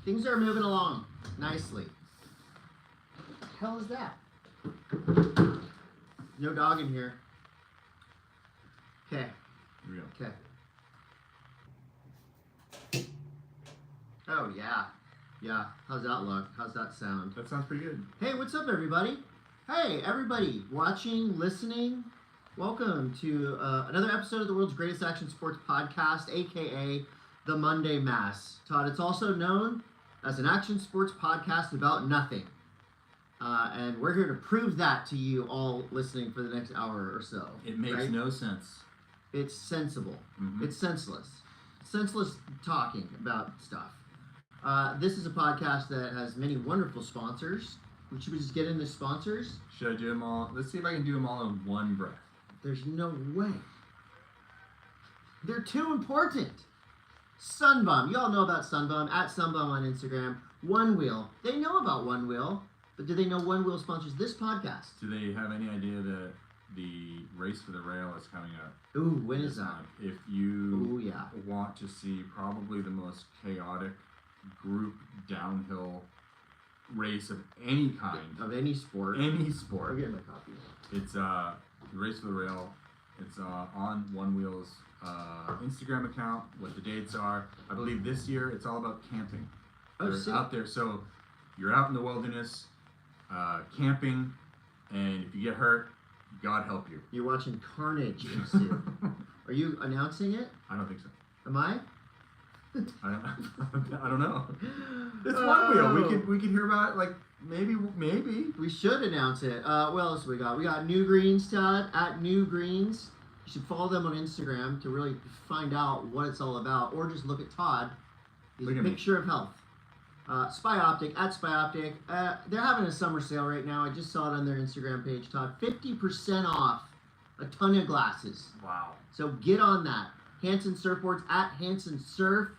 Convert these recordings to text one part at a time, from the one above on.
Things are moving along nicely. What the hell is that? No dog in here. Okay. Here we go. Okay. Oh, yeah. Yeah. How's that look? How's that sound? That sounds pretty good. Hey, what's up, everybody? Hey, everybody watching, listening. Welcome to another episode of the world's greatest action sports podcast, aka the Monday M.A.S.S. Todd, it's also known as an action sports podcast about nothing. And we're here to prove that to you all listening for the next hour or so. It makes no sense. It's sensible. Mm-hmm. It's senseless. Senseless talking about stuff. This is a podcast that has many wonderful sponsors. Should we just get into sponsors? Should I do them all? Let's see if I can do them all in one breath. There's no way. They're too important. Sunbum. You all know about Sunbum. At Sunbum on Instagram. One Wheel. They know about One Wheel. But do they know One Wheel sponsors this podcast? Do they have any idea that the Race for the Rail is coming up? Ooh, when is that? If you want to see probably the most chaotic group downhill race of any kind. Of any sport. Any sport. I'll get my copy. It's the Race for the Rail. It's on One Wheel's Instagram account, what the dates are. I believe this year it's all about camping. Oh, They're out there. So you're out in the wilderness, camping, and if you get hurt, God help you. You're watching carnage ensue. Are you announcing it? I don't think so. Am I? I don't know. It's One Wheel. We can hear about it. Like maybe we should announce it. What else we got? We got New Greens, Todd, at New Greens. You should follow them on Instagram to really find out what it's all about, or just look at Todd. He's a picture of health. Spy Optic, at Spy Optic. They're having a summer sale right now. I just saw it on their Instagram page, Todd. 50% off a ton of glasses. Wow. So get on that. Hansen Surfboards, at Hansen Surf.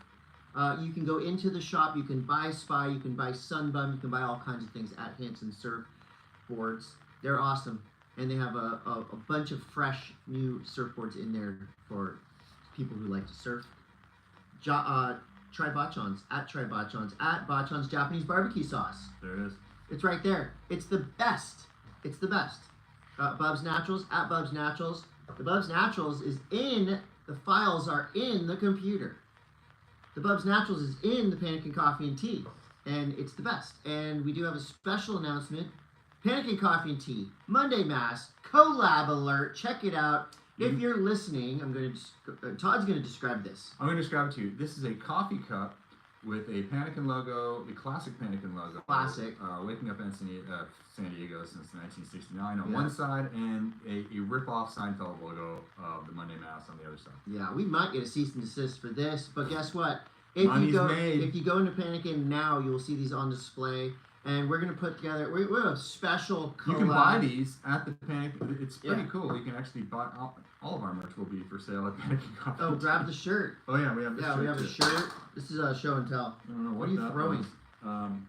You can go into the shop. You can buy Spy. You can buy Sunbum. You can buy all kinds of things at Hansen Surfboards. They're awesome. And they have a bunch of fresh new surfboards in there for people who like to surf. Try Bachan's, at Bachan's Japanese barbecue sauce. There it is. It's right there. It's the best. It's the best. Bub's Naturals, at Bub's Naturals. The Bub's Naturals is in, the files are in the computer. The Bub's Naturals is in the Pannikin Coffee and Tea, and it's the best. And we do have a special announcement. Pannikin Coffee and Tea, Monday M.A.S.S, Collab Alert. Check it out. If you're listening, Todd's going to describe this. I'm going to describe it to you. This is a coffee cup with a Pannikin logo, the classic Pannikin logo. Classic. Waking up in San Diego since 1969 on one side, and a rip-off Seinfeld logo of the Monday M.A.S.S on the other side. Yeah, we might get a cease and desist for this, but guess what? If you go into Pannikin now, you will see these on display. And we're going to put together, we have a special collab. You can buy these at the Pannikin. It's pretty cool. You can actually buy, all of our merch will be for sale at Pannikin Coffee. Oh, grab the shirt. Oh, yeah, we have the shirt. Yeah, we have a shirt. This is a show and tell. I don't know what are you throwing?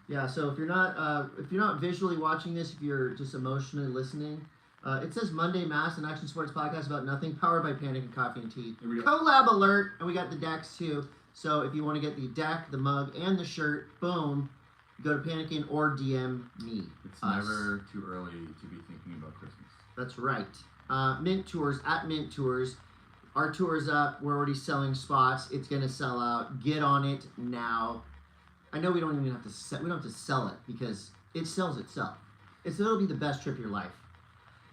Yeah, so if you're not visually watching this, if you're just emotionally listening, it says Monday M.A.S.S, an action sports podcast about nothing, powered by Pannikin Coffee and Tea. Collab Alert, and we got the decks too. So if you want to get the deck, the mug, and the shirt, boom. Go to Pannikin or DM me. It's never too early to be thinking about Christmas. That's right. Mint Tours, at Mint Tours. Our tour is up. We're already selling spots. It's going to sell out. Get on it now. I know we don't even have to sell it because it sells itself. It'll be the best trip of your life.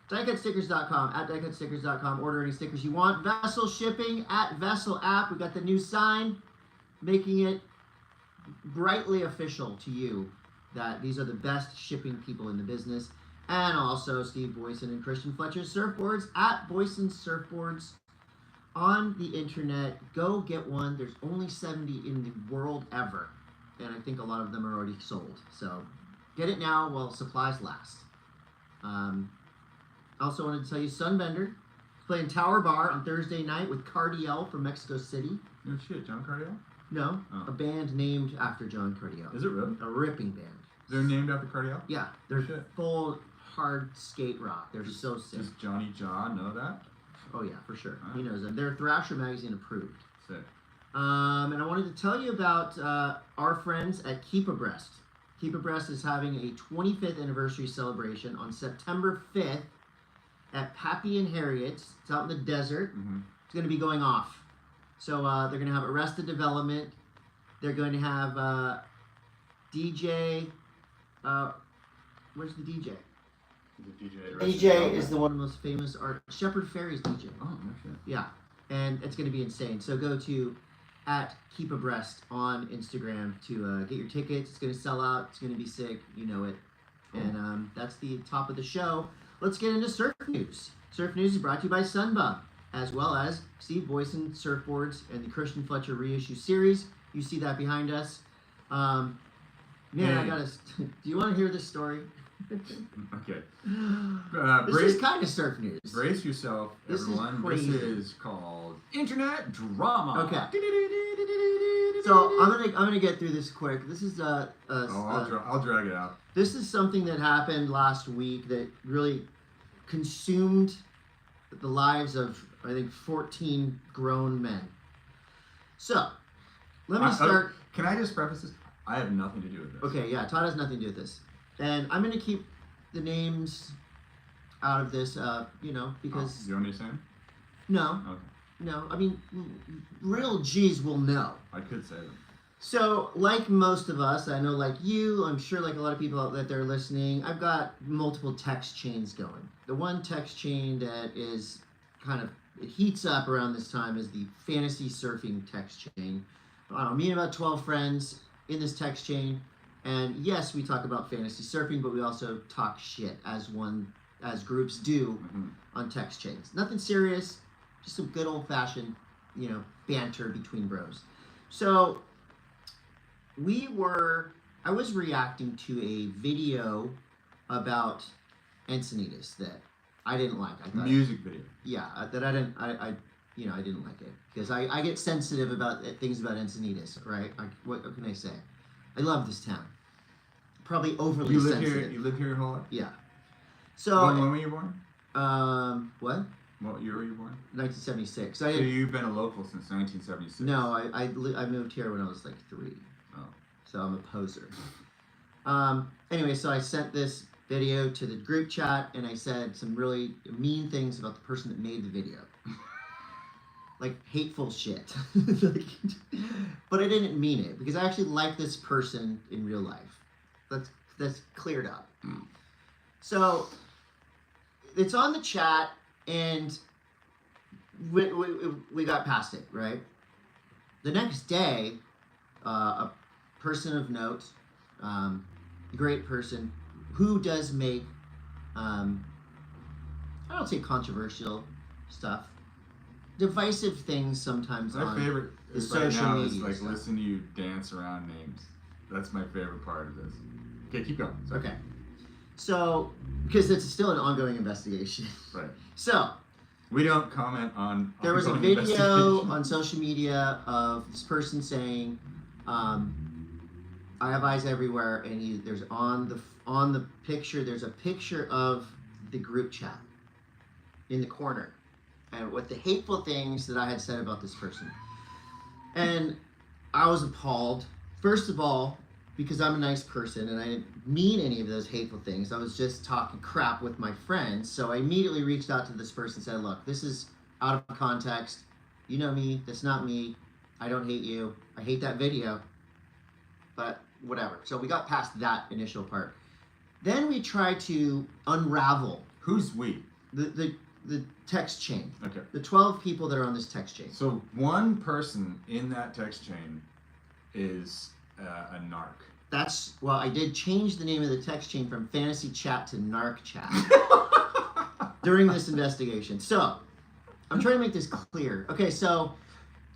DiecutStickers.com, at DiecutStickers.com. Order any stickers you want. Vessel shipping, at Vessel app. We got the new sign, making it brightly official to you that these are the best shipping people in the business. And also Steve Boysen and Christian Fletcher Surfboards, at Boysen Surfboards on the internet. Go get one. There's only 70 in the world ever, and I think a lot of them are already sold, so get it now while supplies last. I also wanted to tell you Sunbender is playing Tower Bar on Thursday night with Cardiel from Mexico City. No shit, John Cardiel? No, a band named after John Cardiel. Is it really? A ripping band. They're named after Cardiel? Yeah, they're full hard skate rock. They're so sick. Does Johnny John know that? Oh yeah, for sure. He knows them. They're Thrasher magazine approved. Sick. And I wanted to tell you about our friends at Keep Abreast. Keep Abreast is having a 25th anniversary celebration on September 5th at Pappy and Harriet's. It's out in the desert. Mm-hmm. It's going to be going off. So they're going to have Arrested Development. They're going to have DJ. Where's the DJ? DJ is the one of the most famous art. Shepard Fairey's DJ. Oh, no shit. Yeah, and it's going to be insane. So go to @Keep Abreast on Instagram to get your tickets. It's going to sell out. It's going to be sick. You know it. Cool. And that's the top of the show. Let's get into surf news. Surf news is brought to you by Sunbum, as well as Steve Boysen Surfboards and the Christian Fletcher reissue series. You see that behind us. Man, I gotta. Do you want to hear this story? Okay. This is kind of surf news. Brace yourself, This is everyone. crazy. This is called Internet Drama. Okay. So I'm gonna get through this quick. This is I'll drag it out. This is something that happened last week that really consumed the lives of, I think, 14 grown men. So, let me start. Can I just preface this? I have nothing to do with this. Okay, yeah, Todd has nothing to do with this. And I'm going to keep the names out of this, because... You want me to say them? No. Okay. No, I mean, real G's will know. I could say them. So, like most of us, I know like you, I'm sure like a lot of people out there listening, I've got multiple text chains going. The one text chain that is kind of, it heats up around this time is the fantasy surfing text chain. I don't know, me and about 12 friends in this text chain, and yes, we talk about fantasy surfing, but we also talk shit as groups do on text chains. Nothing serious, just some good old-fashioned, banter between bros. So, I was reacting to a video about Encinitas that I didn't like. I thought, music video. Yeah, that I didn't like it because I get sensitive about things about Encinitas, right? What can I say? I love this town. Probably overly sensitive. You live here your whole life? Yeah. So when were you born? What? What year were you born? 1976. So you've been a local since 1976? No, I moved here when I was like 3. Oh. So I'm a poser. Anyway, so I sent this video to the group chat and I said some really mean things about the person that made the video. Like hateful shit. But I didn't mean it because I actually like this person in real life. That's cleared up. So it's on the chat and we got past it, right? The next day, a person of note, great person, who does make, I don't say controversial stuff, divisive things sometimes My on favorite the is right social now media is like stuff. listen to you dance around names. That's my favorite part of this. Okay, keep going. Sorry. Okay. So, because it's still an ongoing investigation. Right. So, We don't comment on. there was a ongoing video investigation. on social media of this person saying, I have eyes everywhere, and there's on the picture, there's a picture of the group chat in the corner, and with the hateful things that I had said about this person. And I was appalled. First of all, because I'm a nice person and I didn't mean any of those hateful things. I was just talking crap with my friends. So I immediately reached out to this person and said, look, this is out of context. You know me. That's not me. I don't hate you. I hate that video. But whatever. So we got past that initial part. Then we tried to unravel Who's we? the text chain. Okay. The 12 people that are on this text chain. So one person in that text chain is a narc. Well, I did change the name of the text chain from Fantasy Chat to Narc Chat during this investigation. So, I'm trying to make this clear. Okay, so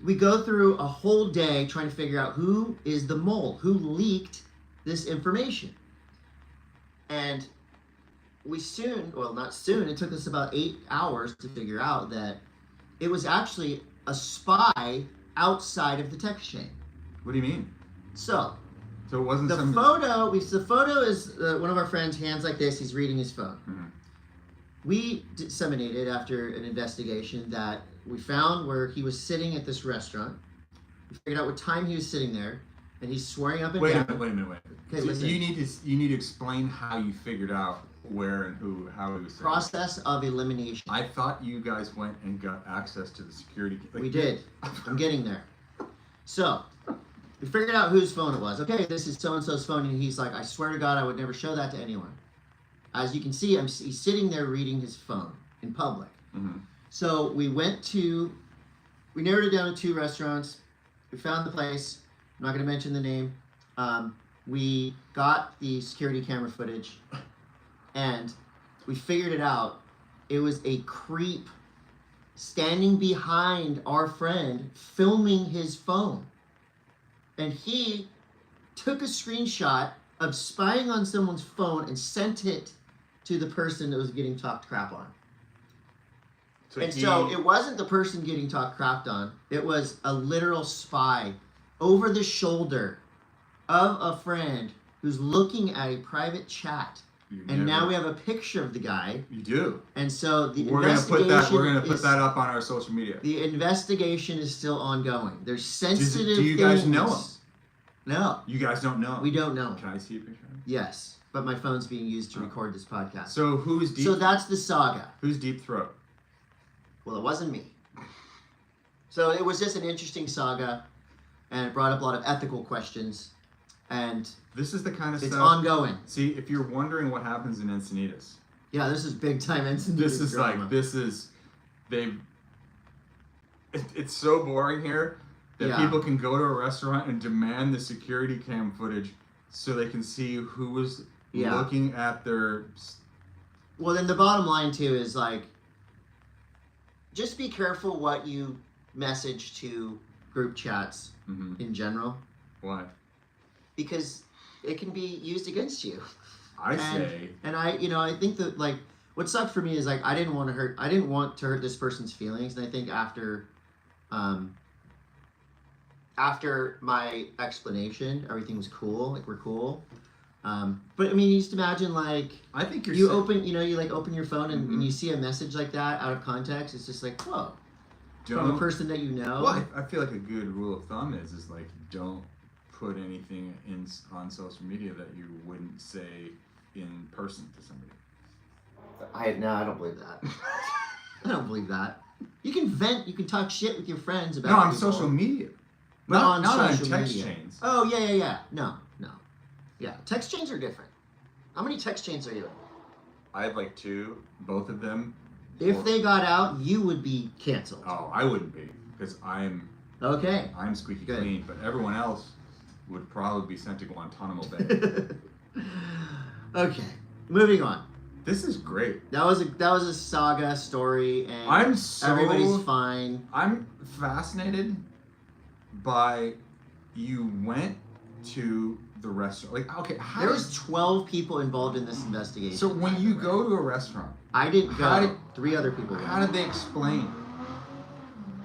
we go through a whole day trying to figure out who is the mole, who leaked this information. And we not soon, it took us about 8 hours to figure out that it was actually a spy outside of the text chain. What do you mean? So it wasn't the photo is one of our friends, hands like this, he's reading his phone. Mm-hmm. We disseminated after an investigation that we found where he was sitting at this restaurant We figured out what time he was sitting there, and he's swearing up and Wait down. a minute. Okay, So listen. you need to explain how you figured out where and how he was sitting. Process of elimination. I thought you guys went and got access to the security. We did. I'm getting there. So, we figured out whose phone it was. Okay, this is so-and-so's phone, and he's like, I swear to God, I would never show that to anyone. As you can see, he's sitting there reading his phone in public. Mm-hmm. So we narrowed it down to 2 restaurants. We found the place. I'm not going to mention the name. We got the security camera footage, and we figured it out. It was a creep standing behind our friend filming his phone. And he took a screenshot of spying on someone's phone and sent it to the person that was getting talked crap on. So it wasn't the person getting talked crap on. It was a literal spy over the shoulder of a friend who's looking at a private chat. Now we have a picture of the guy. You do. And so we're gonna put that up on our social media. The investigation is still ongoing. There's sensitive Do you things. guys know him? No. You guys don't know him? We don't know. Can I see a picture of him? Yes, but my phone's being used to record this podcast. So who's deep? So that's the saga. Who's Deep Throat? Well, it wasn't me. So it was just an interesting saga, and it brought up a lot of ethical questions, and this is the kind of it's stuff. ongoing. See, if you're wondering what happens in Encinitas, yeah, this is big time Encinitas. It's so boring here that Yeah. people can go to a restaurant and demand the security cam footage so they can see who was looking at their. Well, then the bottom line too is like, just be careful what you message to group chats in general. Why? Because it can be used against you. I think that like what sucked for me is like I didn't want to hurt this person's feelings, and I think after my explanation, everything was cool. Like we're cool. But I mean, you just imagine like I think you open your phone and you see a message like that out of context. It's just like whoa, from a person that you know. Well, I feel like a good rule of thumb is like don't put anything on social media that you wouldn't say in person to somebody. I don't believe that. I don't believe that. You can vent. You can talk shit with your friends about. No, on social media. Not on text chains. Oh yeah. No. Yeah, text chains are different. How many text chains are you in? I have like 2, both of them. If they got out, you would be canceled. Oh, I wouldn't be because I'm squeaky clean, but everyone else would probably be sent to Guantanamo Bay. Okay, moving on. This is great. That was a saga story, and everybody's fine. I'm fascinated by you went to the restaurant. Like, okay, there was 12 people involved in this investigation. So when you go to a restaurant, I didn't go. 3 other people went. How did they explain?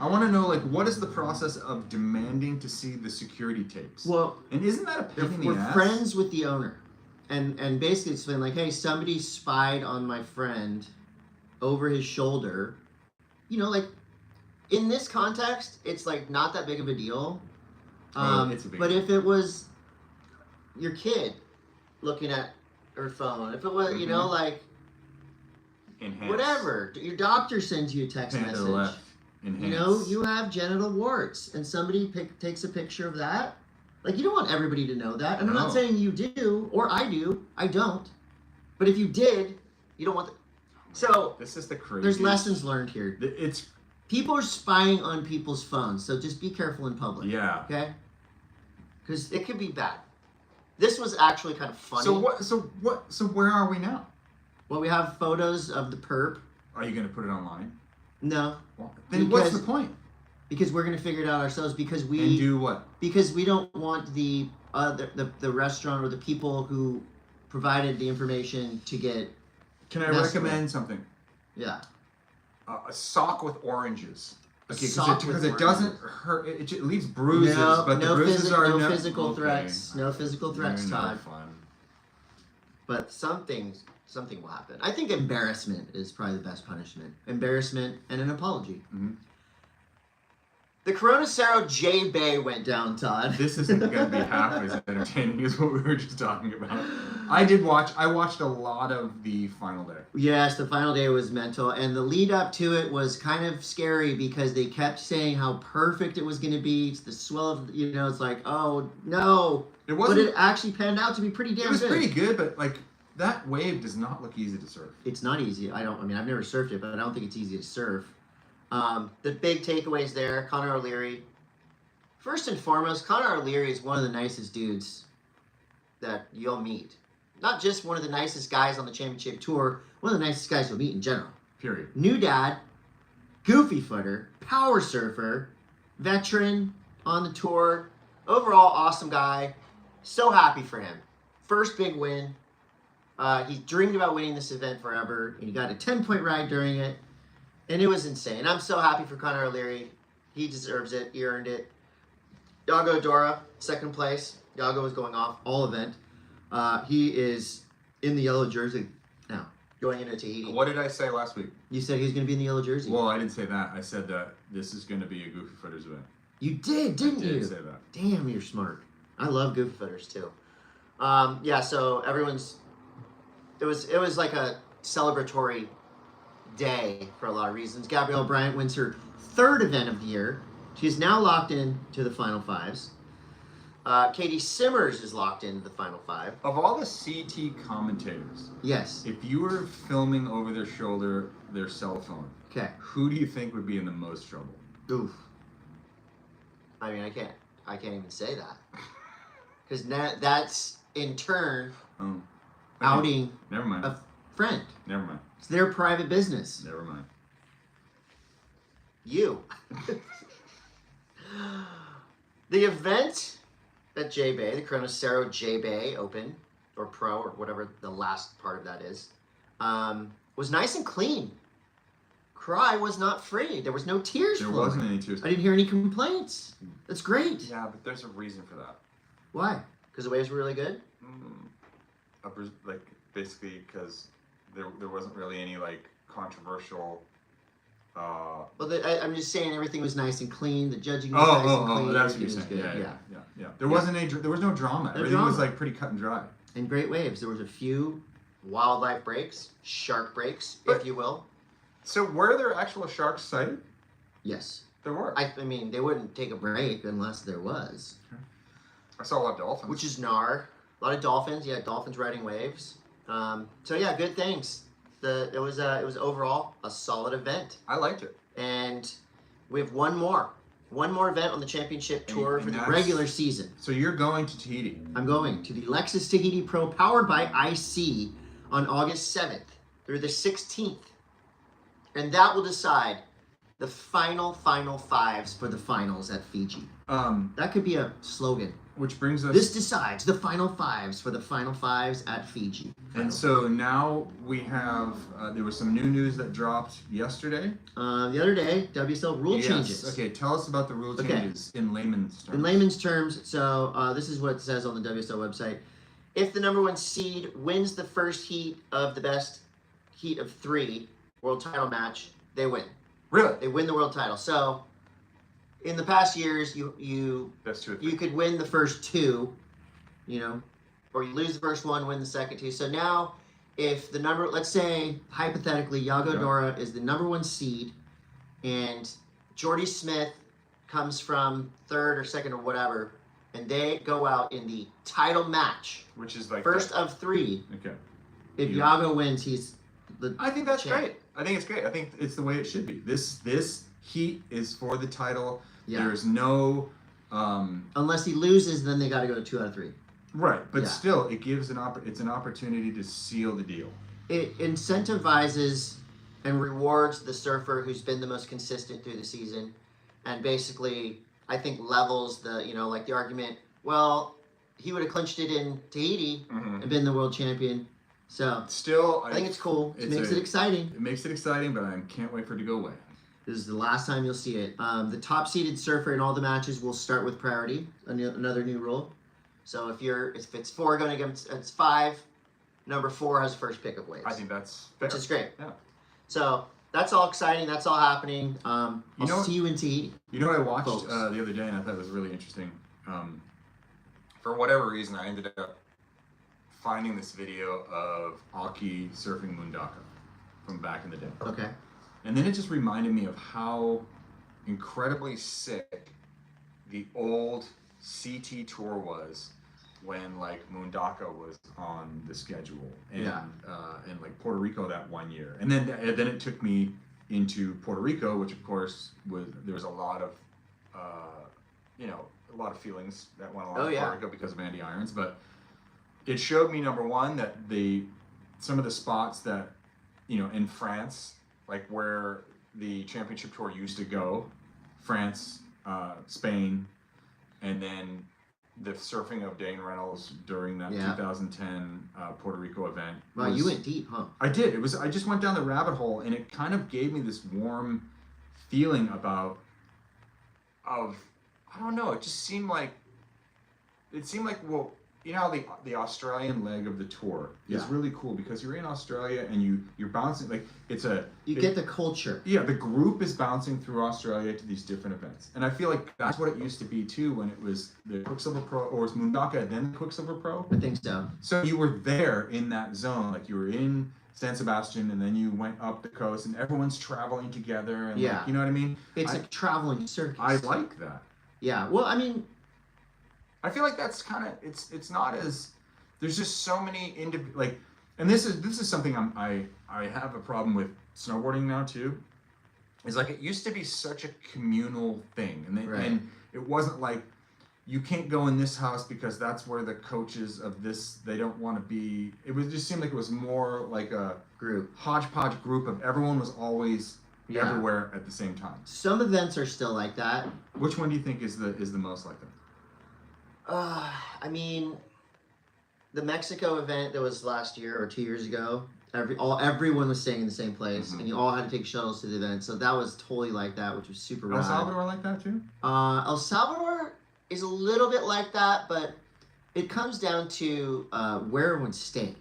I want to know, like, what is the process of demanding to see the security tapes? Well, and isn't that a pain in the ass? We're friends with the owner, and basically explain like, hey, somebody spied on my friend over his shoulder. You know, like in this context, it's like not that big of a deal. It's a big but deal. if it was your kid looking at her phone, if it was, you know, like Enhance. whatever, your doctor sends you a text Hand to message. the left. Enhance. You know, you have genital warts, and somebody takes a picture of that. Like, you don't want everybody to know that. And I'm not saying you do, or I do. I don't. But if you did, you don't want the... So, this is the crazy. There's lessons learned here. It's... People are spying on people's phones, so just be careful in public. Yeah. Okay? Because it could be bad. This was actually kind of funny. So where are we now? Well, we have photos of the perp. Are you going to put it online? No. Well, then what's the point? Because we're going to figure it out ourselves. Because we... And do what? Because we don't want the restaurant or the people who provided the information to get... Can I recommend something? Yeah. A sock with oranges. Okay, because it doesn't hurt. It leaves bruises, but the bruises are no physical threats. No physical threats, Todd. Fun. But something will happen. I think embarrassment is probably the best punishment. Embarrassment and an apology. Mm-hmm. The Corona Cero J Bay went down, Todd. This isn't going to be half as entertaining as what we were just talking about. I watched a lot of the final day. Yes, the final day was mental, and the lead up to it was kind of scary because they kept saying how perfect it was going to be. It's the swell of, it's like, oh no. It wasn't. But it actually panned out to be pretty damn good. It was pretty good, but like that wave does not look easy to surf. It's not easy. I've never surfed it, but I don't think it's easy to surf. The big takeaways there, Connor O'Leary. First and foremost, Connor O'Leary is one of the nicest dudes that you'll meet. Not just one of the nicest guys on the championship tour, one of the nicest guys you'll meet in general. Period. New dad, goofy footer, power surfer, veteran on the tour. Overall, awesome guy. So happy for him. First big win. He dreamed about winning this event forever, and he got a 10-point ride during it. And it was insane. I'm so happy for Connor O'Leary. He deserves it. He earned it. Yago Dora, second place. Yago was going off all event. He is in the yellow jersey now, going into Tahiti. What did I say last week? You said he was going to be in the yellow jersey. Well, I didn't say that. I said that this is going to be a Goofy Footers event. You did, didn't you? I did say that. Damn, you're smart. I love goofy footers too. So everyone's... It was like a celebratory day for a lot of reasons. Gabrielle Bryant wins her third event of the year. She's now locked in to the final fives. Katie Simmers is locked into the final five. Of all the CT commentators, yes, if you were filming over their shoulder their cell phone, okay, who do you think would be in the most trouble? Oof. I can't even say that. Because that's in turn outing Never mind. a friend. Never mind. It's their private business. Never mind. You. The event at J Bay, the Corona Cero J Bay Open, or Pro, or whatever the last part of that is, was nice and clean. Cry was not free. There was no tears There flowing. wasn't any tears. I didn't hear any complaints. That's great. Yeah, but there's a reason for that. Why? Because the waves were really good? Like, basically because there wasn't really any, like, controversial... Well, I'm just saying everything was nice and clean. The judging was nice and clean. That's what you're Everything saying. was good. Yeah. There was no drama. Everything was like pretty cut and dry. And great waves. There was a few wildlife breaks, shark breaks, if you will. So were there actual sharks sighted? Yes. There were. I mean, they wouldn't take a break unless there was. I saw a lot of dolphins. Which is gnar. A lot of dolphins. Yeah, dolphins riding waves. So yeah, good things. It was overall a solid event. I liked it. And we have one more event on the championship tour for the regular season. So you're going to Tahiti. I'm going to the Lexus Tahiti Pro powered by IC on August 7th through the 16th. And that will decide the final fives for the finals at Fiji. That could be a slogan. Which brings us... This decides the final fives for the final fives at Fiji. And so now we have... there was some new news that dropped yesterday. The other day, WSL rule changes. Okay, tell us about the rule changes in layman's terms. In layman's terms, so this is what it says on the WSL website. If the number one seed wins the first heat of the best heat of 3 world title match, they win. Really? They win the world title. So... in the past years, you could win the first 2, or you lose the first one, win the second 2. So now, if the number, let's say, hypothetically, Yago Dora is the number 1 seed, and Jordy Smith comes from 3rd or 2nd or whatever, and they go out in the title match, which is like first of 3. Okay. If Yago wins, he's the I think that's champ. great. I think it's great. I think it's the way it should be. This heat is for the title. Yeah. There's no... unless he loses, then they got to go to 2 out of 3. Right, but still, it gives it's an opportunity to seal the deal. It incentivizes and rewards the surfer who's been the most consistent through the season, and basically, I think levels the, like the argument, well, he would have clinched it in Tahiti and been the world champion. So, still, I think it's cool. It makes it exciting. It makes it exciting, but I can't wait for it to go away. This is the last time you'll see it. The top-seeded surfer in all the matches will start with priority. Another new rule. So if it's 4 going against 5, number 4 has first pick of waves. I think that's fair. Which is great. Yeah. So that's all exciting. That's all happening. You know I'll see you in Tahiti. You know what I watched Folks. the other day and I thought it was really interesting. For whatever reason, I ended up finding this video of Aki surfing Mundaka from back in the day. Okay. And then it just reminded me of how incredibly sick the old CT tour was when like Mundaka was on the schedule and and like Puerto Rico that one year. And then it took me into Puerto Rico, which of course there was a lot of a lot of feelings that went along with Puerto Rico because of Andy Irons, but it showed me, number one, that some of the spots that in France, like where the championship tour used to go, France, Spain, and then the surfing of Dane Reynolds during that 2010 Puerto Rico event. Wow, you went deep, huh? I did. I just went down the rabbit hole, and it kind of gave me this warm feeling I don't know. It just seemed like well, you know how the Australian leg of the tour is really cool because you're in Australia and you're bouncing like you get the culture. Yeah, the group is bouncing through Australia to these different events, and I feel like that's what it used to be too when it was the Quicksilver Pro, or it was Mundaka and then the Quicksilver Pro. I think so. So you were there in that zone, like you were in San Sebastian, and then you went up the coast, and everyone's traveling together, and like, you know what I mean? It's a traveling circus. I like that. Yeah. Well, I mean, I feel like that's kind of it's not as there's just so many like, and this is something I have a problem with snowboarding now too. Is like it used to be such a communal thing, and it wasn't like you can't go in this house because that's where the coaches of this they don't want to be. It was just seemed like it was more like a hodgepodge group of everyone was always everywhere at the same time. Some events are still like that. Which one do you think is the most like that? I mean, the Mexico event that was last year or 2 years ago, everyone was staying in the same place, and you all had to take shuttles to the event. So that was totally like that, which was super rad. El Salvador like that too? El Salvador is a little bit like that, but it comes down to where everyone's staying.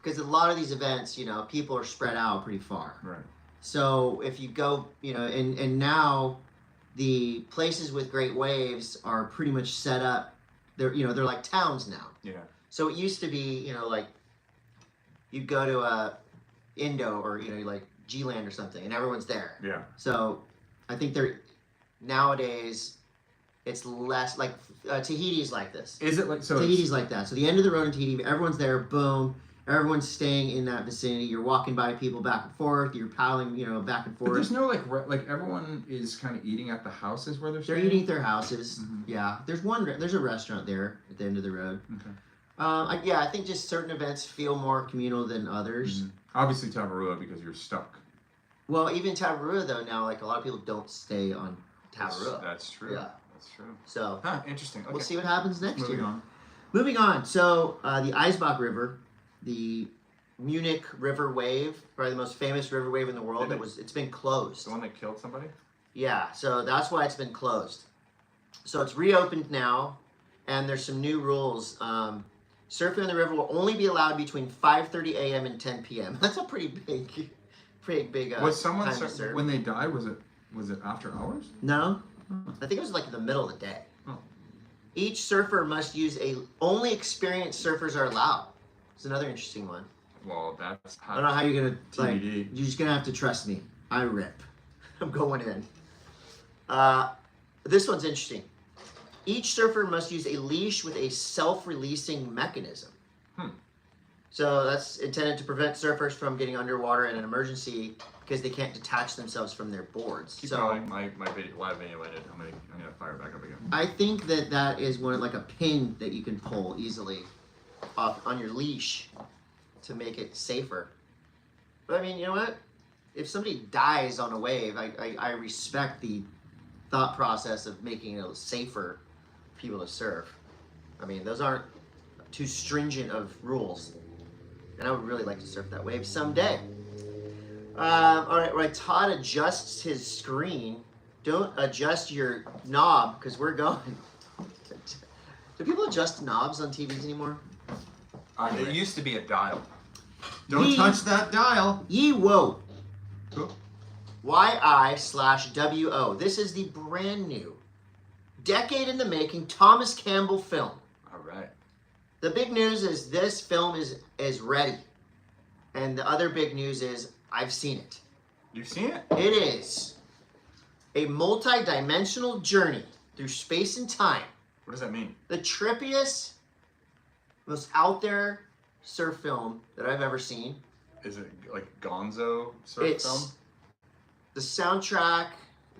Because a lot of these events, people are spread out pretty far. Right. So if you go, and now the places with great waves are pretty much set up. They're like towns now. Yeah. So it used to be, like you'd go to Indo or like G-Land or something, and everyone's there. Yeah. So I think nowadays it's less like Tahiti's like this. Is it like so? Tahiti's like that. So the end of the road in Tahiti, everyone's there. Boom. Everyone's staying in that vicinity. You're walking by people back and forth. You're paddling, back and forth. But there's no like everyone is kind of eating at the houses where they're staying. They're eating at their houses. Yeah. There's a restaurant there at the end of the road. Okay. I think just certain events feel more communal than others. Obviously Tavarua because you're stuck. Well, even Tavarua though now, like a lot of people don't stay on Tavarua. That's true. Yeah. That's true. So. Interesting. Okay. We'll see what happens next year. Moving on. So the Eisbach River. The Munich River Wave, probably the most famous river wave in the world. It's been closed. The one that killed somebody? Yeah, so that's why it's been closed. So it's reopened now, and there's some new rules. Surfing on the river will only be allowed between 5:30 a.m. and 10 p.m. That's a pretty big. Was someone when they died? Was it after hours? No, I think it was like in the middle of the day. Oh. Each surfer must use only experienced surfers are allowed. It's another interesting one. Well, that's I don't know how you're gonna TBD. You're just gonna have to trust me. I rip. I'm going in. This one's interesting. Each surfer must use a leash with a self-releasing mechanism. So that's intended to prevent surfers from getting underwater in an emergency because they can't detach themselves from their boards. Keep going. My live video ended. I'm gonna fire it back up again. I think that is like a pin that you can pull easily off on your leash to make it safer. But I mean, you know what? If somebody dies on a wave, I respect the thought process of making it safer for people to surf. I mean, those aren't too stringent of rules. And I would really like to surf that wave someday. All right, Todd adjusts his screen. Don't adjust your knob because we're going. Do people adjust knobs on TVs anymore? It used to be a dial. Don't touch that dial. Whoa. Cool. YI/WO. This is the brand new, decade in the making Thomas Campbell film. All right. The big news is this film is ready. And the other big news is I've seen it. You've seen it? It is a multi-dimensional journey through space and time. What does that mean? The trippiest, most out there surf film that I've ever seen. Is it like Gonzo surf film? The soundtrack,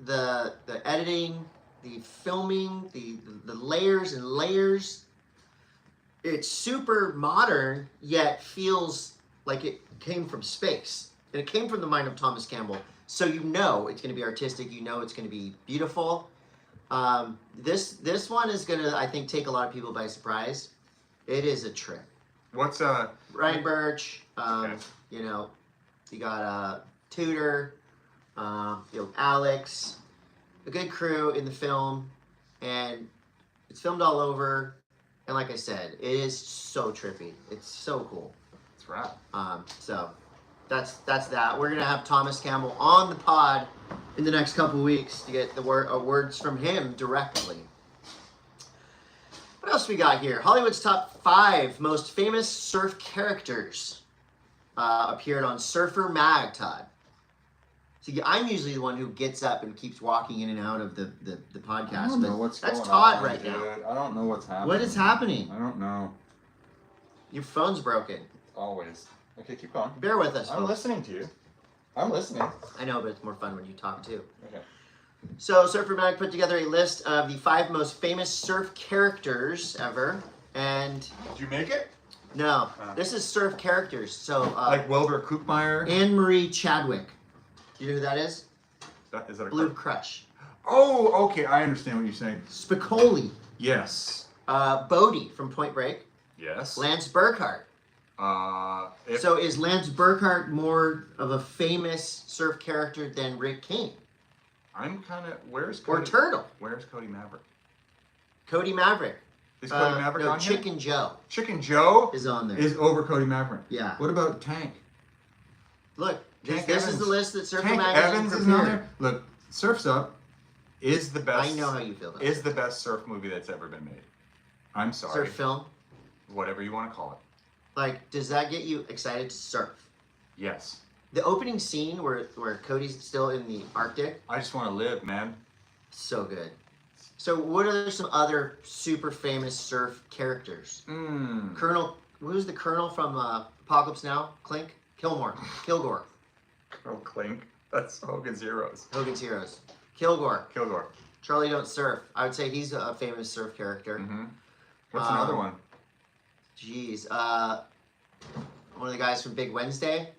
the editing, the filming, the layers and layers. It's super modern, yet feels like it came from space. And it came from the mind of Thomas Campbell. So you know it's going to be artistic. You know it's going to be beautiful. This one is going to, I think, take a lot of people by surprise. It is a trip. What's Ryan Birch, okay. you know, you got Tudor, you know, Alex, a good crew in the film, and it's filmed all over. And like I said, it is so trippy. It's so cool. That's right. So that's that. We're gonna have Thomas Campbell on the pod in the next couple weeks to get the words from him directly. What else we got here? Hollywood's top 5 most famous surf characters appeared on Surfer Mag, Todd. See, I'm usually the one who gets up and keeps walking in and out of the podcast. I don't know what's that's going Todd on, right dude. now. I don't know what's happening. What is happening? I don't know. Your phone's broken. Always. Okay, keep going. Bear with us, I'm folks. listening to you. I'm listening. I know, but it's more fun when you talk too. Okay. So Surfer Mag put together a list of the 5 most famous surf characters ever, and Did you make it? no, this is surf characters. So Like Wilbur Kookmeyer? Anne-Marie Chadwick. You know who that is? Is that a Blue card? Crush. Oh, okay. I understand what you're saying. Spicoli. Yes. Bodie from Point Break. Yes. Lance Burkhart. So is Lance Burkhart more of a famous surf character than Rick King? I'm kind of. Where's Or Cody? Turtle? Where's Cody Maverick? Cody Maverick. Is Cody Maverick no, on here? Chicken Joe Chicken Joe is on there. is over Cody Maverick. Yeah. What about Tank? Look, Tank this is Evans. the list that Surfer Tank Magazine Evans is prepared. on there. Look, Surf's Up is the best. I know how you feel about Is the best surf movie that's ever been made. I'm sorry. surf film. Whatever you want to call it. Like, does that get you excited to surf? Yes. The opening scene where Cody's still in the Arctic, I just want to live, man. so good. So what are some other super famous surf characters? Colonel, who's the Colonel from Apocalypse Now? Clink? Kilgore. Colonel Clink. That's Hogan's Heroes. Hogan's Heroes. Kilgore. Kilgore. Charlie Don't Surf. I would say he's a famous surf character. Mm-hmm. What's another one? Jeez. One of the guys from Big Wednesday.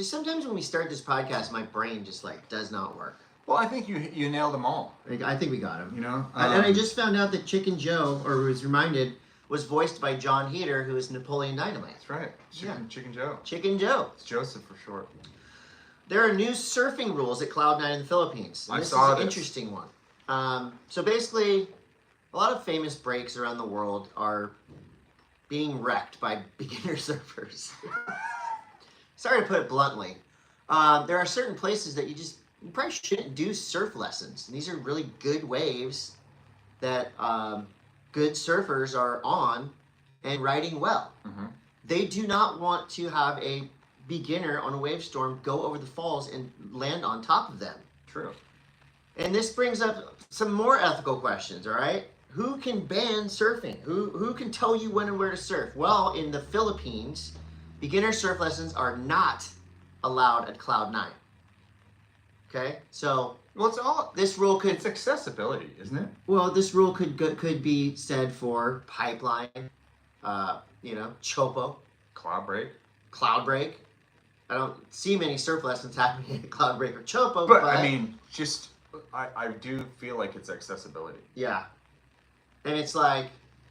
Sometimes when we start this podcast, my brain just like does not work. Well, I think you nailed them all. I think we got him. You know? And I just found out that Chicken Joe, or was reminded, was voiced by John Heater, who is Napoleon Dynamite. That's right. Chicken Joe. Chicken Joe. It's Joseph for short. There are new surfing rules at Cloud9 in the Philippines. And I this saw is an this. interesting one. So basically, a lot of famous breaks around the world are being wrecked by beginner surfers. Sorry to put it bluntly. There are certain places that you probably shouldn't do surf lessons. And these are really good waves that good surfers are on and riding well. Mm-hmm. They do not want to have a beginner on a wave storm go over the falls and land on top of them. True. And this brings up some more ethical questions, all right? Who can ban surfing? Who can tell you when and where to surf? Well, in the Philippines, beginner surf lessons are not allowed at Cloud9. Okay? So, Well, it's all. this rule could It's accessibility, isn't it? Well, this rule could be said for Pipeline, Chopo, Cloud break. Cloud Break. I don't see many surf lessons happening at Cloud Break or Chopo, But I mean, just I do feel like it's accessibility. yeah. And it's like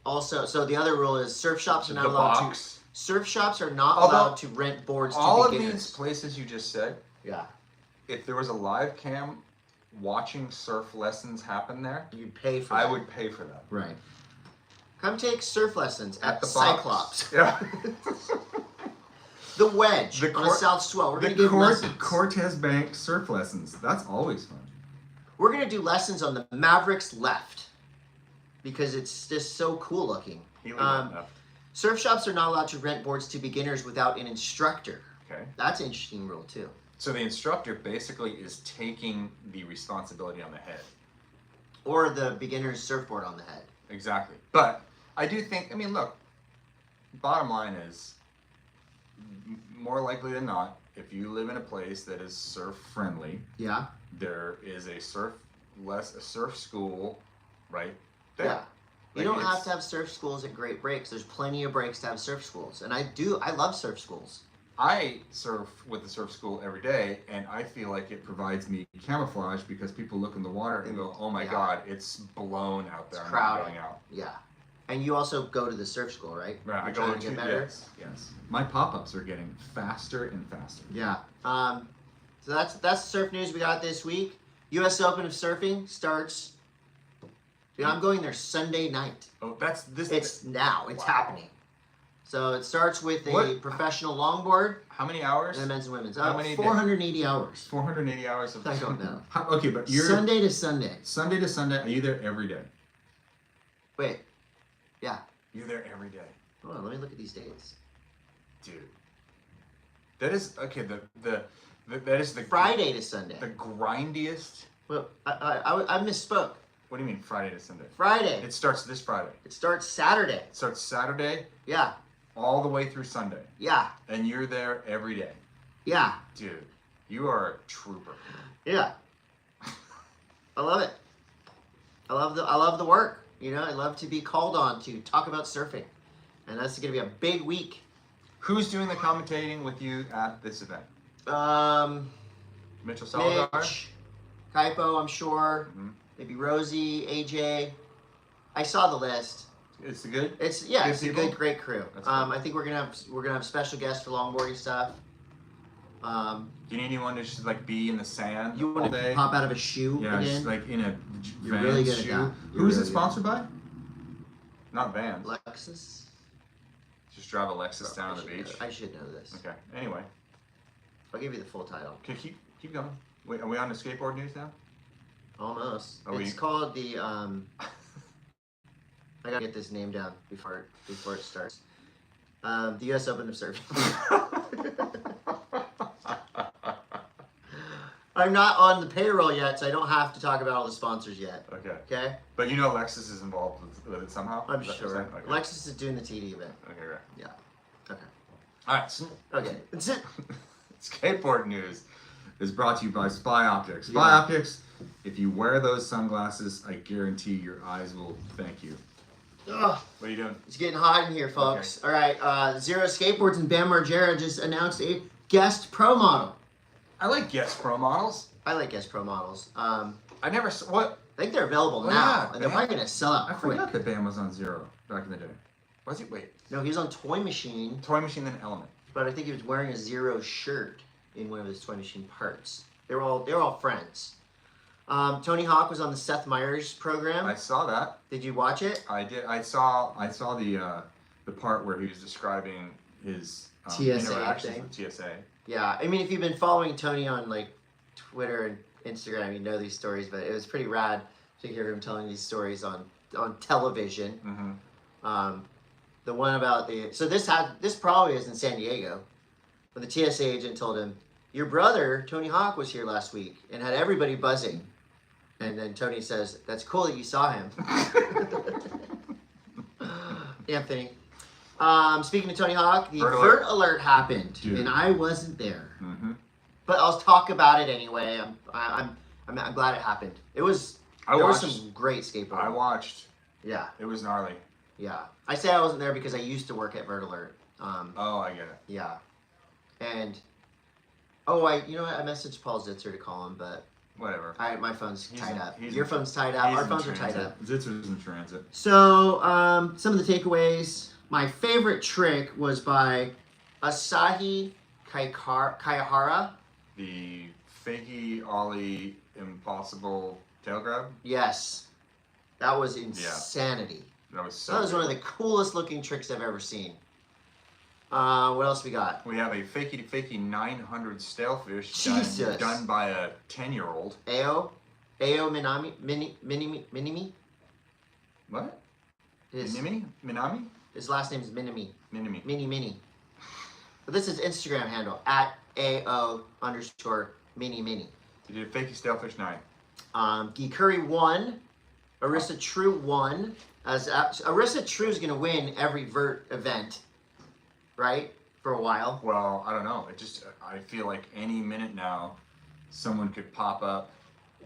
also, so the other rule is surf shops are not The allowed box. to. Surf shops are not Although, allowed to rent boards to All of beginners. these places you just said, Yeah, if there was a live cam watching surf lessons happen there, you'd pay for. I that. would pay for that. Right. Come take surf lessons at the Cyclops. box. Yeah. The wedge on a south swell. We're going to give lessons. Cortez Bank surf lessons. That's always fun. We're going to do lessons on the Mavericks left because it's just so cool looking. Surf shops are not allowed to rent boards to beginners without an instructor. Okay. That's an interesting rule too. So the instructor basically is taking the responsibility on the head. Or the beginner's surfboard on the head. Exactly. But I do think, I mean, look, bottom line is, more likely than not, if you live in a place that is surf friendly, yeah, there is a surf school right there. Yeah. You don't have to have surf schools at great breaks. There's plenty of breaks to have surf schools. And I love surf schools. I surf with the surf school every day, and I feel like it provides me camouflage because people look in the water and go, oh my God, it's blown out there. It's crowded. I'm not going out. Yeah. And you also go to the surf school, right? Right. You're trying to get better. Yes. My pop-ups are getting faster and faster. Yeah. So that's the surf news we got this week. U.S. Open of Surfing starts. Dude, I'm going there Sunday night. Oh, that's this. It's now. It's happening. So it starts with a professional longboard. How many hours? And men's and women's. How many 480 hours. 480 hours of. I don't know. Okay, but you're Sunday to Sunday. Sunday to Sunday. Are you there every day? Wait. Yeah. You're there every day. Hold on. Let me look at these dates. Dude. That is okay. That is the Friday to Sunday. The grindiest. Well, I misspoke. What do you mean Friday to Sunday? Friday. It starts this Friday. It starts Saturday. It starts Saturday. Yeah. All the way through Sunday. Yeah. And you're there every day. Yeah. Dude, you are a trooper. Yeah. I love it. I love the work. You know, I love to be called on to talk about surfing. And that's going to be a big week. Who's doing the commentating with you at this event? Mitchell Mitch, Salazar? Kaipo, I'm sure. Mm-hmm. Maybe Rosie, AJ. I saw the list. It's good. It's a good, great crew. I think we're gonna have special guests for longboarding stuff. Do you need anyone to just like be in the sand You all want day? to pop out of a shoe Yeah, again? just like in a You're Vans really good at shoe. that. Who is it sponsored by? Not Vans. Lexus. Just drive a Lexus down to the beach. I should know this. Okay. Anyway. I'll give you the full title. Okay, keep going. Wait, are we on the skateboard news now? Almost. It's called the I gotta get this name down before it starts. The U.S. Open of Surfing. I'm not on the payroll yet, so I don't have to talk about all the sponsors yet. Okay. Okay? But you know Lexus is involved with it somehow? I'm sure. Okay. Lexus is doing the TD event. Okay, right. Yeah. Okay. All right. Okay. That's it. Skateboard news is brought to you by Spy Optics. Spy Optics, if you wear those sunglasses, I guarantee your eyes will thank you. Ugh. What are you doing? It's getting hot in here, folks. Okay. All right. Zero Skateboards and Bam Margera just announced a guest pro model. I like guest pro models. I like guest pro models. I never saw what. I think they're available now, and they're probably gonna sell out quick. I forgot that Bam was on Zero back in the day. Was he? Wait. No, he was on Toy Machine. Toy Machine, then Element. But I think he was wearing a Zero shirt in one of his Toy Machine parts. They're all friends. Tony Hawk was on the Seth Meyers program. I saw that. Did you watch it? I did. I saw the part where he was describing his TSA interactions thing. with TSA. Yeah, I mean, if you've been following Tony on like Twitter and Instagram, you know these stories. But it was pretty rad to hear him telling these stories on television. Mm-hmm. The one about this probably is in San Diego, but the TSA agent told him, "Your brother Tony Hawk was here last week and had everybody buzzing." And then Tony says, "That's cool that you saw him." Anthony. Speaking of Tony Hawk, the Vert Alert happened, and I wasn't there. Mm-hmm. But I'll talk about it anyway. I'm glad it happened. There were some great skateboarding. I watched. Yeah. It was gnarly. Yeah. I say I wasn't there because I used to work at Vert Alert. Oh, I get it. Yeah. And I messaged Paul Zitzer to call him, but whatever. My phone's tied up. Your phone's tied up. Our phones are tied up. Zitzer's in transit. So, some of the takeaways. My favorite trick was by Asahi Kaihara. The fakie ollie impossible tail grab. Yes. That was insanity. That was so That was good. one of the coolest looking tricks I've ever seen. What else we got? We have a fakey 900 stalefish Jesus. done by a 10-year-old. Ao Minimi. What? His Minami? his last name is Minimi. Minimi. Mini. But this is Instagram handle at AO_mini. He did a fakey stalefish 9. Guy Curry won. Arissa True won. Arissa True is gonna win every vert event, right? For a while. Well, I don't know. I feel like any minute now, someone could pop up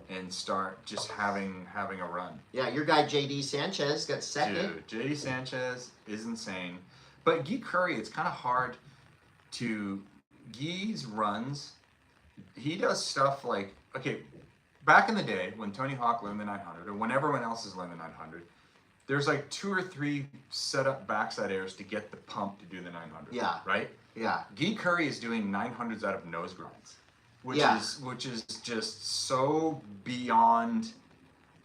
and start just having a run. Yeah, your guy JD Sanchez got second. Dude, JD Sanchez is insane. But Guy Curry, it's kind of hard to... Guy's runs, he does stuff like... Okay, back in the day, when Tony Hawk learned the 900, or when everyone else has learned the 900, there's like 2 or 3 set-up backside airs to get the pump to do the 900. Yeah. Right? Yeah. Guy Curry is doing 900s out of nose grinds. Which is just so beyond,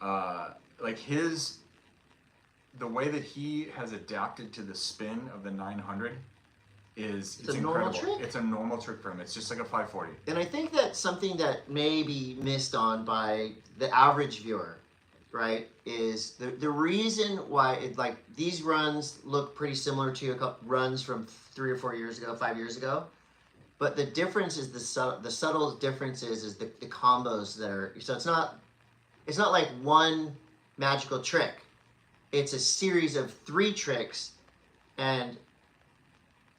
like the way that he has adapted to the spin of the 900 it's a incredible. normal trick. It's a normal trick for him. It's just like a 540. And I think that's something that may be missed on by the average viewer, right? Is the reason why these runs look pretty similar to a couple runs from 3 or 4 years ago, 5 years ago. But the difference is the subtle difference is the combos that are, so it's not like one magical trick. It's a series of 3 tricks, and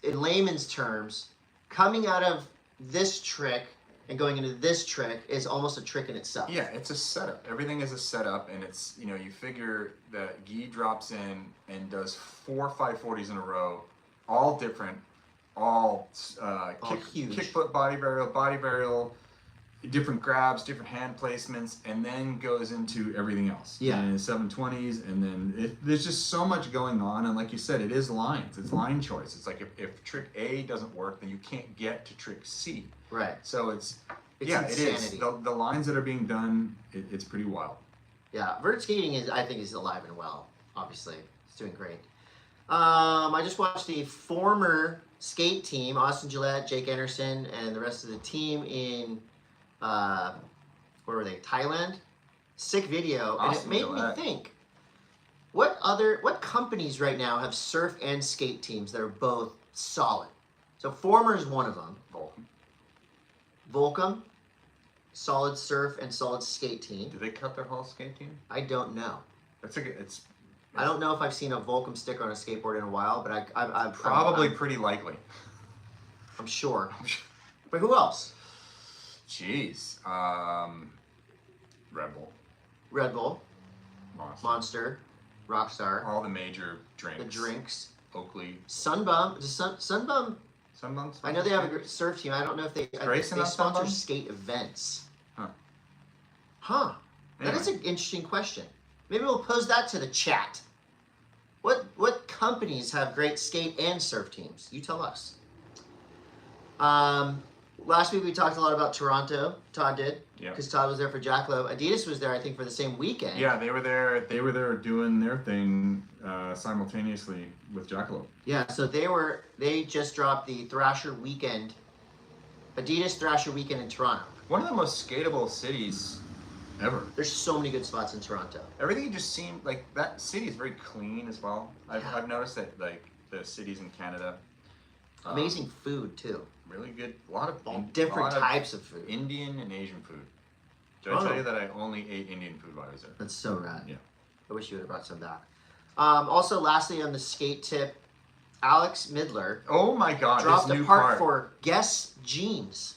in layman's terms, coming out of this trick and going into this trick is almost a trick in itself. Yeah, it's a setup. Everything is a setup, and it's, you figure that Guy drops in and does 4 540s in a row, all different. All huge. Kick foot, body varial, different grabs, different hand placements, and then goes into everything else. Yeah. And 720s, and then there's just so much going on, and like you said, it is lines. It's line choice. It's like if trick A doesn't work, then you can't get to trick C. Right. So it's insanity. It is. The lines that are being done, it's pretty wild. Yeah, vert skating I think is alive and well. Obviously, it's doing great. I just watched the former skate team, Austin Gillette, Jake Anderson, and the rest of the team in, where were they? Thailand. Sick video, Austin and it made Gillette. me think. What companies right now have surf and skate teams that are both solid? So Former is one of them. Volcom, solid surf and solid skate team. Do they cut their whole skate team? I don't know. I don't know if I've seen a Volcom sticker on a skateboard in a while, but I'm probably pretty likely. I'm sure. But who else? Jeez. Red Bull, Monster, Rockstar, all the major drinks. the drinks, Oakley. Sunbum. Sunbum. Sunbum. I know they have a great surf team. I don't know if they sponsor Sunbum? skate events. Huh. That is an interesting question. Maybe we'll pose that to the chat. What companies have great skate and surf teams? You tell us. Last week we talked a lot about Toronto. Todd did. Yeah. Because Todd was there for Jackalope. Adidas was there, I think, for the same weekend. Yeah, they were there. They were there doing their thing simultaneously with Jackalope. Yeah, so they just dropped the Thrasher Weekend, Adidas Thrasher Weekend in Toronto. One of the most skatable cities ever. There's so many good spots in Toronto. Everything just seemed like that city is very clean as well. I've noticed that like the cities in Canada. Amazing food too. Really good. A lot of Different types of food. Indian and Asian food. Did I tell you that I only ate Indian food while I was there? That's so rad. Yeah. I wish you would have brought some back. Also, lastly on the skate tip, Alex Midler Oh my God! dropped this a new part for Guess Jeans.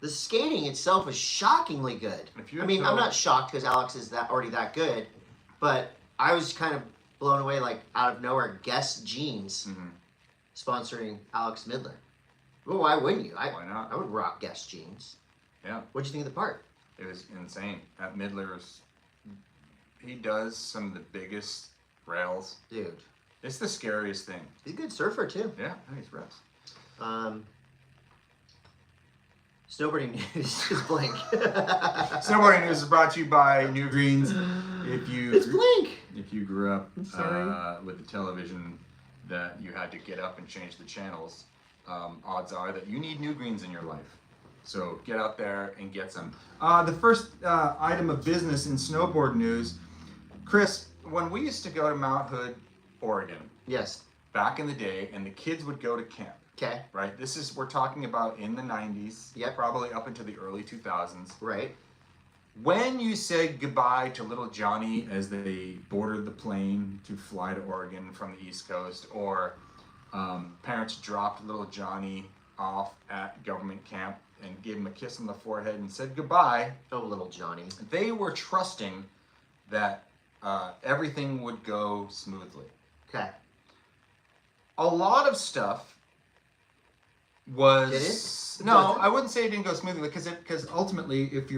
The skating itself was shockingly good. I'm not shocked because Alex is already that good, but I was kind of blown away, like out of nowhere. Guess Jeans sponsoring Alex Midler. Well, why wouldn't you? Why not? I would rock Guess Jeans. Yeah. What'd you think of the part? It was insane. At Midler's, he does some of the biggest rails. Dude. It's the scariest thing. He's a good surfer too. Yeah, he's reps. Snowboarding news is Blink. Snowboarding news is brought to you by New Greens. It's Blink. If you grew up with the television that you had to get up and change the channels, odds are that you need new greens in your life. So get out there and get some. The first item of business in snowboard news, Chris, when we used to go to Mount Hood, Oregon, Yes. back in the day, and the kids would go to camp, Okay. right? We're talking about in the 90s, Yep. probably up into the early 2000s. Right. When you said goodbye to little Johnny as they boarded the plane to fly to Oregon from the East Coast, or parents dropped little Johnny off at government camp and gave him a kiss on the forehead and said goodbye, Oh, little Johnny. they were trusting that everything would go smoothly. Okay. A lot of stuff was Did it? no, Does it? I wouldn't say it didn't go smoothly because ultimately, if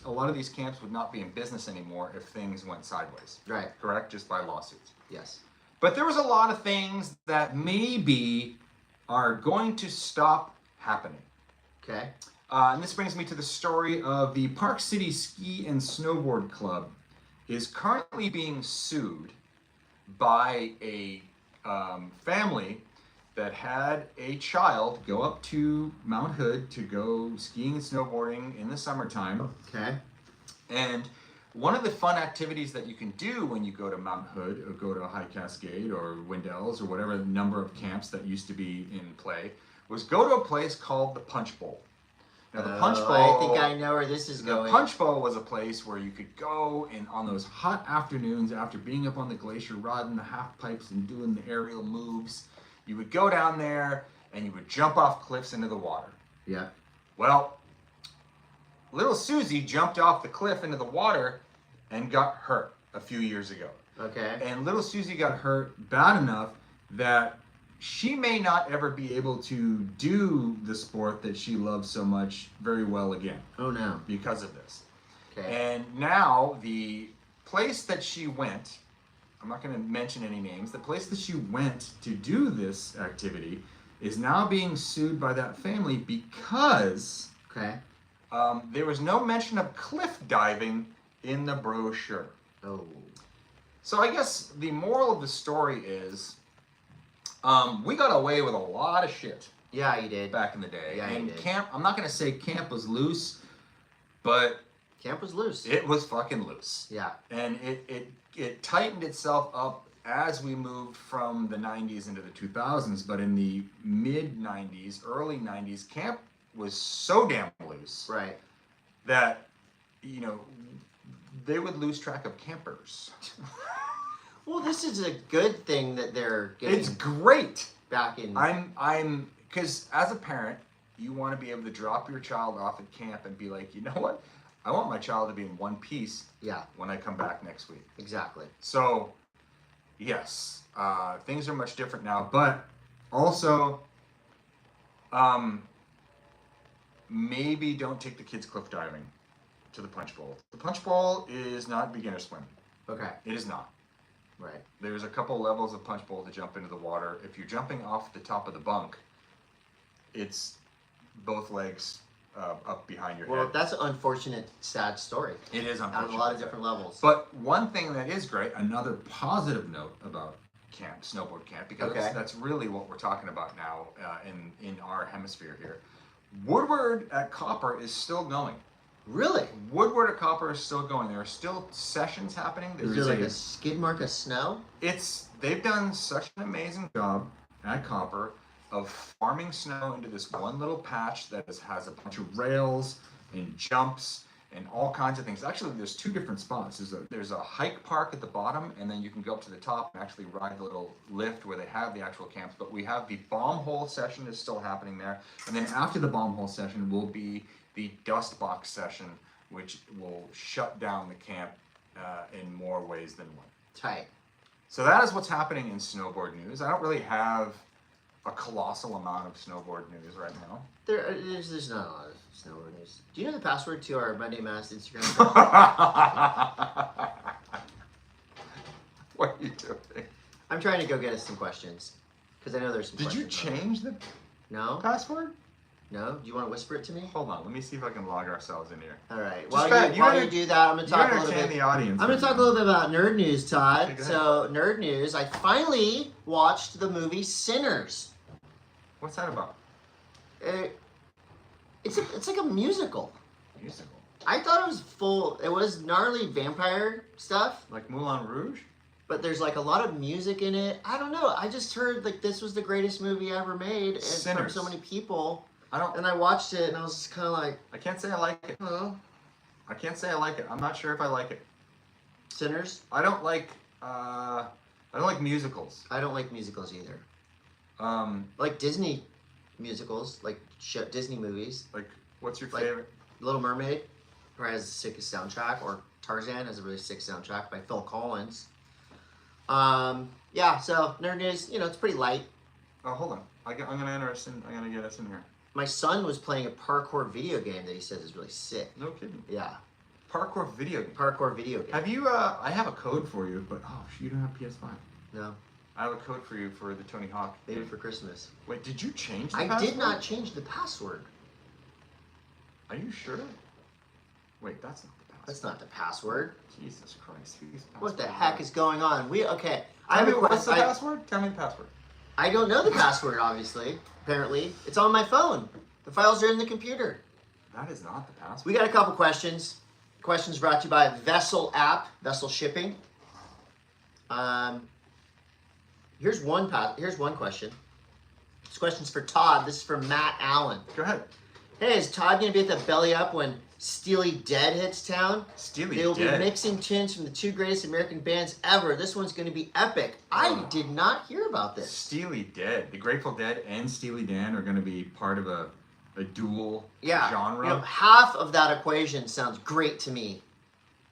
a lot of these camps would not be in business anymore if things went sideways. Right. Correct, just by lawsuits. Yes. But there was a lot of things that maybe are going to stop happening. Okay. And this brings me to the story of the Park City Ski and Snowboard Club is currently being sued by a family that had a child go up to Mount Hood to go skiing and snowboarding in the summertime. Okay. And one of the fun activities that you can do when you go to Mount Hood or go to High Cascade or Windell's or whatever number of camps that used to be in play was go to a place called the Punch Bowl. Now the Punch Bowl, I think I know where this is the going. Punch Bowl was a place where you could go and on those hot afternoons after being up on the glacier riding the half pipes and doing the aerial moves, you would go down there and you would jump off cliffs into the water. Yeah. Well, little Susie jumped off the cliff into the water and got hurt a few years ago. Okay. And little Susie got hurt bad enough that she may not ever be able to do the sport that she loves so much very well again Oh no. because of this. Okay. And now the place that she went, I'm not going to mention any names, the place that she went to do this activity is now being sued by that family because Okay. there was no mention of cliff diving in the brochure. Oh. So I guess the moral of the story is we got away with a lot of shit Yeah, you did. back in the day. Yeah, you and did. camp, I'm not going to say camp was loose, but Camp was loose. it was fucking loose. Yeah. And it tightened itself up as we moved from the 90s into the 2000s. But in the mid 90s, early 90s, camp was so damn loose Right. that, they would lose track of campers. Well, this is a good thing that they're getting It's great. back in. I'm because as a parent, you want to be able to drop your child off at camp and be like, you know what? I want my child to be in one piece Yeah. when I come back next week. Exactly. So, yes, things are much different now. But also, maybe don't take the kids cliff diving to the Punch Bowl. The Punch Bowl is not beginner swim. Okay. It is not. Right. There's a couple levels of Punch Bowl to jump into the water. If you're jumping off the top of the bunk, it's both legs up behind your Well, head. that's an unfortunate, sad story It is on unfortunate. a lot of different levels. But one thing that is great, another positive note about camp, snowboard camp, because Okay. that's really what we're talking about now in our hemisphere here. Woodward at Copper is still going. Really? Woodward at Copper is still going. There are still sessions happening. Is there like a skid mark of snow? They've done such an amazing job at Copper of farming snow into this one little patch that has a bunch of rails and jumps and all kinds of things. Actually, there's two different spots. There's a hike park at the bottom, and then you can go up to the top and actually ride the little lift where they have the actual camps. But we have the bomb hole session is still happening there, and then after the bomb hole session will be the dust box session, which will shut down the camp in more ways than one. Tight. So that is what's happening in snowboard news. I don't really have a colossal amount of snowboard news right now. There's not a lot of snowboard news. Do you know the password to our Monday M.A.S. Instagram? What are you doing? I'm trying to go get us some questions because I know there's some. Did you questions on change the there. No. password? No? Do you want to whisper it to me? Hold on, let me see if I can log ourselves in here. All right. Just While you do that, I'm going to talk a little entertain bit. the audience. I'm going to talk a little bit about nerd news, Todd. Okay, So, nerd news. I finally watched the movie Sinners. What's that about? It's like a musical. Musical. I thought it was full. It was gnarly vampire stuff. Like Moulin Rouge? But there's like a lot of music in it. I don't know. I just heard like this was the greatest movie ever made, and from so many people. And I watched it, and I was just kind of like, I can't say I like it. huh? I can't say I like it. I'm not sure if I like it. Sinners? I don't like musicals. I don't like musicals either. I Um, like Disney musicals, like Disney movies. like, what's your favorite? Little Mermaid, probably has the sickest soundtrack, or Tarzan has a really sick soundtrack by Phil Collins. Yeah, so nerd news, you know, it's pretty light. Oh, hold on. I'm gonna get us in here. My son was playing a parkour video game that he says is really sick. No kidding. Yeah, Parkour video game. parkour video game. Have you? I have a code for you, but you don't have PS5. No, I have a code for you for the Tony Hawk. maybe for Christmas. Wait, did you change the I password? did not change the password. Are you sure? Wait, that's not the password. That's not the password. Jesus Christ. What the heck is going on? Okay. Tell me what's the password? Tell me the password. I don't know the password, obviously. Apparently. It's on my phone. The files are in the computer. That is not the password. We got a couple questions. Questions brought to you by Vessel app, Vessel shipping. Here's one question. This question's for Todd. This is from Matt Allen. Go ahead. Hey, is Todd going to be at the belly up when Steely Dead hits town? Steely They will Dead. be mixing tunes from the two greatest American bands ever. This one's going to be epic. I did not hear about this. Steely Dead. The Grateful Dead and Steely Dan are going to be part of a dual genre. You know, half of that equation sounds great to me.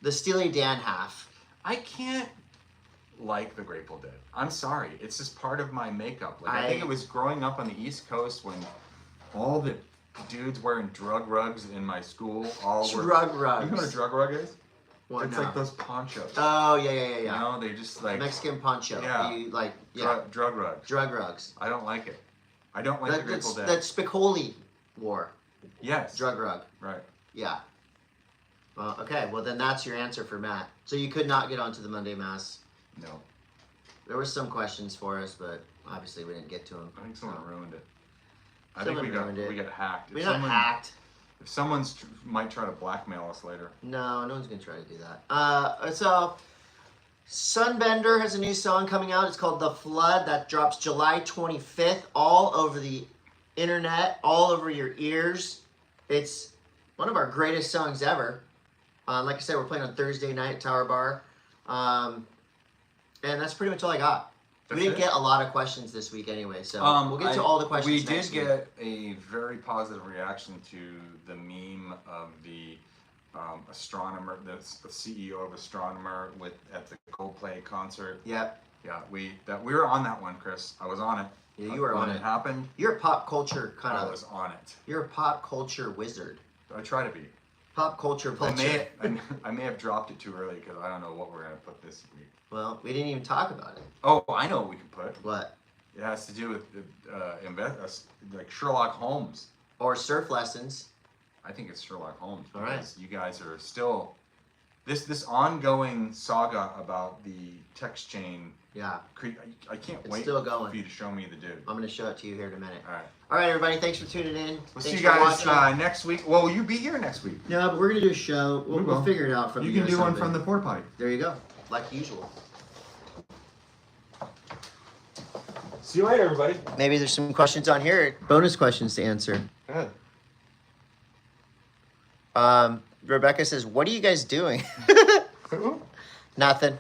The Steely Dan half. I can't like the Grateful Dead. I'm sorry. It's just part of my makeup. Like I think it was growing up on the East Coast when all the dudes wearing drug rugs in my school rugs. You know what a drug rug is? What it's now? like those ponchos. Oh, yeah. You know, they just like Mexican poncho. Yeah. Drug rugs. Drug rugs. I don't like it. I don't like the Grateful Dead. That Spicoli wore. Yes. Drug rug. Right. Yeah. Well, okay. Well, then that's your answer for Matt. So you could not get onto the Monday Mass. No. There were some questions for us, but obviously we didn't get to them. I think someone ruined it. I Someone think we got hacked. We got hacked. If someone's might try to blackmail us later. No one's gonna try to do that. So Sunbender has a new song coming out. It's called The Flood. That drops July 25th. All over the internet, all over your ears. It's one of our greatest songs ever. Like I said, we're playing on Thursday night at Tower Bar. And that's pretty much all I got. We didn't get a lot of questions this week anyway, so we'll get to all the questions next week. We did get a very positive reaction to the meme of the astronomer, the CEO of Astronomer at the Coldplay concert. Yep. Yeah, we were on that one, Chris. I was on it. Yeah, you were on it. When it happened. You're a pop culture kind of. I was on it. You're a pop culture wizard. I try to be. Pop culture vulture. I may have dropped it too early because I don't know what we're gonna put this week. Well, we didn't even talk about it. Oh, I know what we can put. What? It has to do with like Sherlock Holmes. Or surf lessons. I think it's Sherlock Holmes. All right. You guys are still this ongoing saga about the text chain. Yeah. I can't It's wait still going. for you to show me the dude. I'm going to show it to you here in a minute. All right. All right, everybody. Thanks for tuning in. We'll see you guys next week. Well, will you be here next week? No, but we're going to do a show. We'll figure it out from you can do one from the porta potty. There you go. Like usual. See you later, everybody. Maybe there's some questions on here. Bonus questions to answer. Go ahead. Rebecca says, what are you guys doing? Who? Nothing.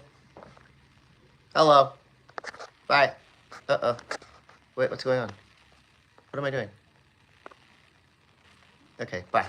Hello. Bye. Uh-oh. Wait, what's going on? What am I doing? Okay, bye.